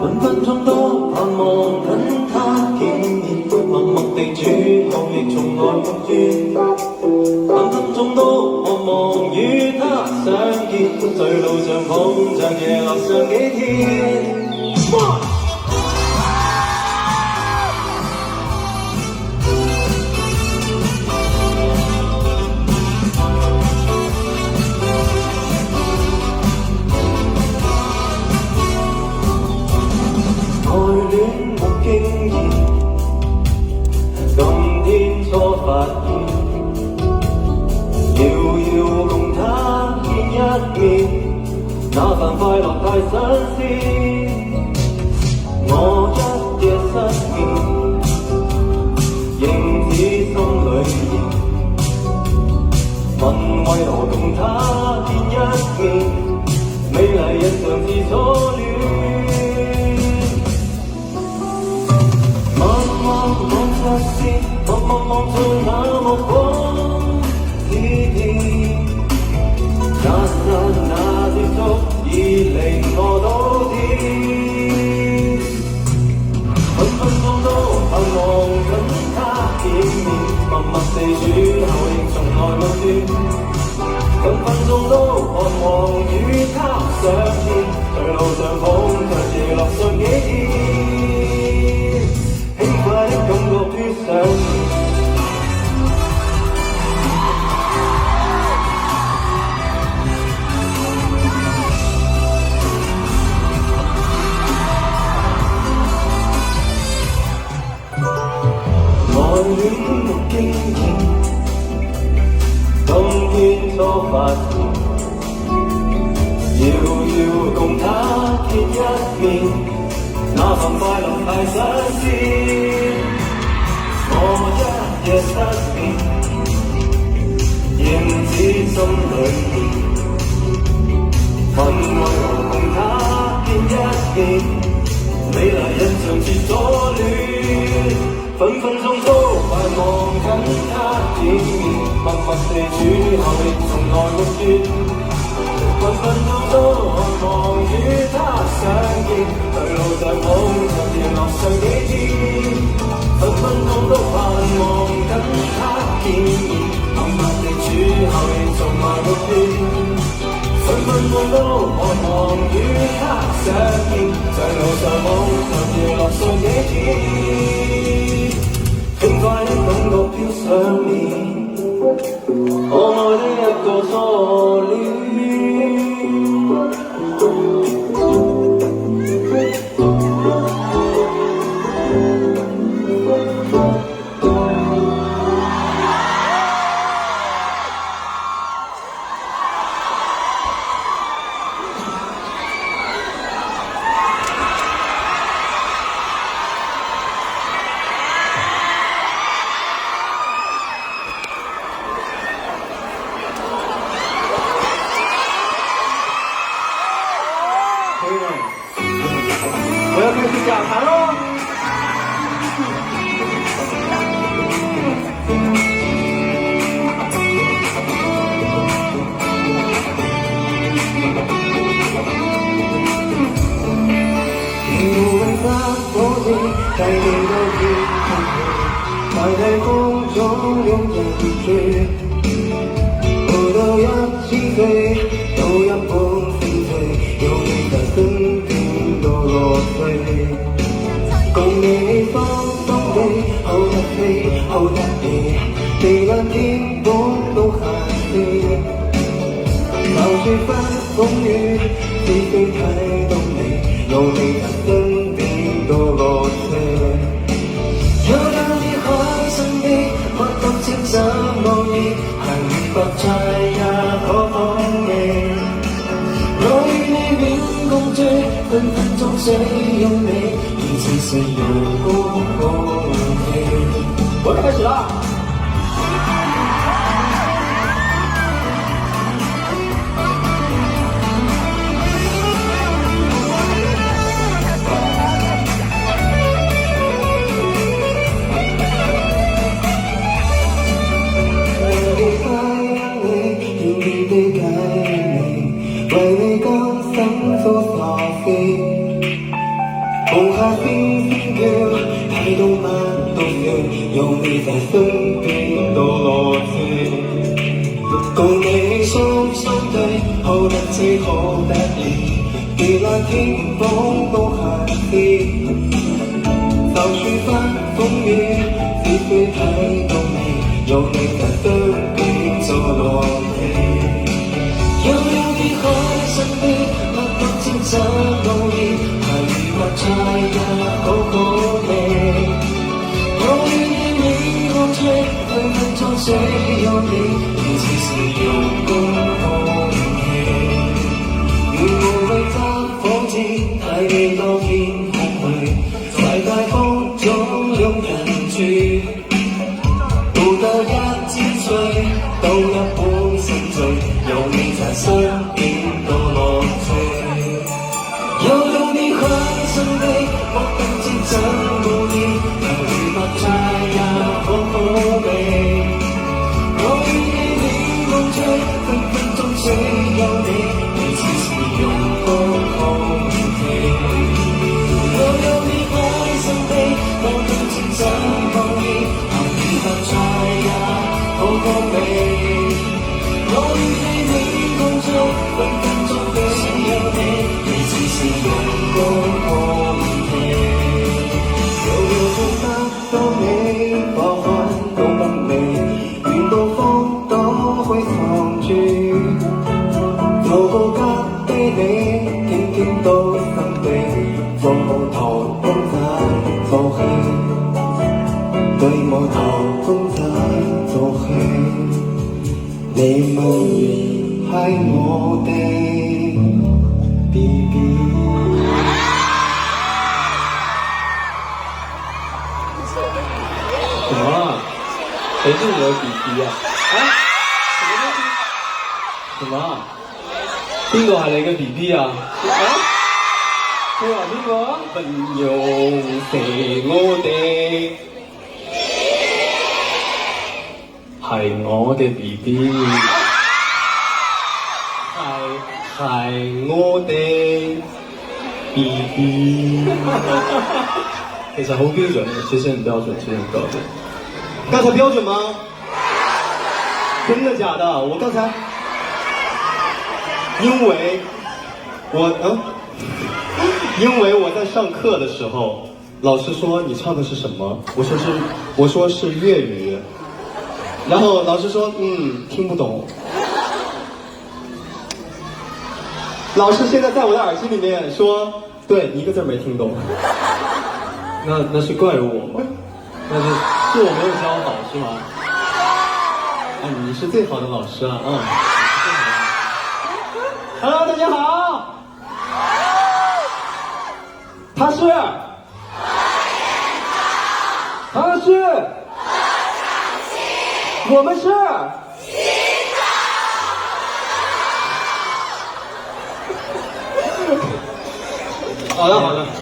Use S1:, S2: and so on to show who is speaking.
S1: 分分鐘都盼望跟他見面，默默地處後亦從來沒怨。分分鐘都渴望與他相見，在路上碰着夜落上幾天。愛戀沒經驗，今天初發現，遙遙共他見一面，那份快樂太新鮮。我一夜失眠，影子心裏現，問為何共他見一面，美麗印象是初戀。望着線，望着那目光似電，那剎那接觸已令我倒跌。分分鐘都盼望跟他見面，默默地處後亦從來沒斷。分分鐘都渴望與他相見，在路上碰着夜落上幾天。輕快的感覺飄上面，愛戀沒經驗，今天初發現，遙遙共他見一面，那份快樂太新鮮。我一夜失眠，影子心裏現，問為何共他見一面，美麗印象似初戀。分分鐘都盼望跟他見面，默默地處後亦從來沒斷。分分鐘都渴望與他相見，在路上碰着夜落上幾天。分分鐘都盼望跟他見面，默默地處後亦從來沒斷。分分鐘都渴望與他相見，在路上碰着夜落上幾天。輕快的感覺飄上面，可愛的一個初戀。我要開始講談咯。無謂發火氣，帶你到天空，在太空中擁人住，不到一起飛，都一般飛退，有你在身邊都落淚。共你放鬆地，好得飛，好得意，地藍天空都下飛，冒住翻風雨，飛飛睇到你，有你在身邊都落淚。有讓你開心的，不懂清心夢意，幸福在也可放棄。我與你戀共聚，分分鐘需要你，彼此是陽光空氣。我開始啦！放下邊邊叫，睇到乜都要，有你在身邊都樂趣。共你雙雙對，好得志好得意，別那天風都下跌，就算翻風雨，只需睇到你，有你在身邊做樂趣。有你開心啲，乜都精神努力，係物菜也好好味。我願意你共吹，分分鐘只有你，你似是陽光空氣。如無謂責火箭，睇你多見空虛，在大風中擁人住。不到一支醉，到一半心醉，有你在身邊多樂趣。又有你開心地，我更知怎無言，猶如蜜菜也好好味。我願與你共醉，分分鐘只有你，你似是陽光空氣。又有你開心地，我更知怎無言，猶如蜜菜也好好味。我願與你共醉，分分鐘只有你，你似是陽光空氣。遙遙半得到你，放開都不美，願到風都會藏住。做個隔地你，天天都心地，做無頭公仔做戲，對無頭公仔做戲。你無緣係我的 BB。
S2: 什么啊？谁是你的 BB 啊？啊？什麼啊？邊個係你嘅 BB 啊？啊？佢話邊個啊？不用謝我哋。係我哋 BB， 係我哋 BB。其實好標準，其實很標準，其實很標準。剛才標準嗎？真的假的？我剛才，因為我在上課的時候，老師說你唱的是什麼？我說是粵語。然後老師說聽不懂。老師現在在我的耳機裡面說，對，你一個字沒聽懂。那是怪我嗎？那是我沒有教好是嗎？啊，你是最好的老師啊。Hello， 大家好。他是。我們是。好了。